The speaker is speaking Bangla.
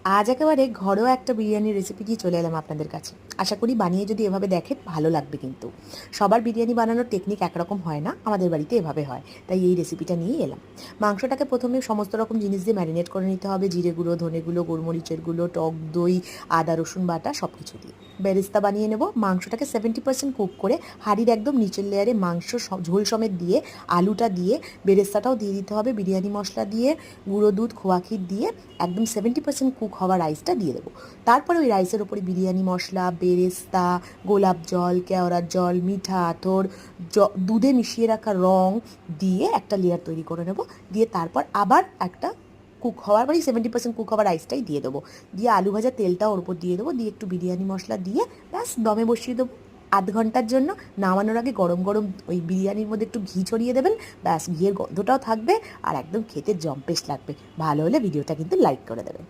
আজ একেবারে ঘরোয়া একটা বিরিয়ানির রেসিপি দিয়ে চলে এলাম আপনাদের কাছে। আশা করি বানিয়ে যদি এভাবে দেখেন ভালো লাগবে কিন্তু। সবার বিরিয়ানি বানানোর টেকনিক একরকম হয় না, আমাদের বাড়িতে এভাবে হয়। তাই এই রেসিপিটা নিয়েই এলাম। মাংসটাকে প্রথমে সমস্ত রকম জিনিস দিয়ে ম্যারিনেট করে নিতে হবে, জিরে গুঁড়ো, ধনে গুঁড়ো, গোলমরিচের গুঁড়ো, টক দই, আদা রসুন বাটা সব কিছু দিয়ে। বেরেস্তা বানিয়ে নেব। মাংসটাকে 70% কুক করে হাঁড়ির একদম নিচের লেয়ারে মাংস ঝোল সমেত দিয়ে আলুটা দিয়ে বেরেস্তাটাও দিয়ে দিতে হবে, বিরিয়ানি মশলা দিয়ে গুঁড়ো দুধ খোয়া ক্ষীর দিয়ে একদম 70% কুক হওয়া রাইসটা দিয়ে দেবো। তারপরে ওই রাইসের ওপরে বিরিয়ানি মশলা, বেরেস্তা, গোলাপ জল, কেওড়ার জল, মিঠা আতর, দুধে মিশিয়ে রাখা রং দিয়ে একটা লেয়ার তৈরি করে নেব। দিয়ে তারপর আবার একটা কুক হওয়ার পরেই 70% কুক হওয়ার রাইসটাই দিয়ে দেবো। দিয়ে আলু ভাজা তেলটা ওর উপর দিয়ে দেবো, দিয়ে একটু বিরিয়ানি মশলা দিয়ে ব্যাস দমে বসিয়ে দেবো 0.5 ঘন্টার জন্য। নামানোর আগে গরম গরম ওই বিরিয়ানির মধ্যে একটু ঘি ছড়িয়ে দেবেন, ব্যাস ঘিয়ের গন্ধটাও থাকবে আর একদম খেতে জম্পেশ লাগবে। ভালো হলে ভিডিওটা কিন্তু লাইক করে দেবেন।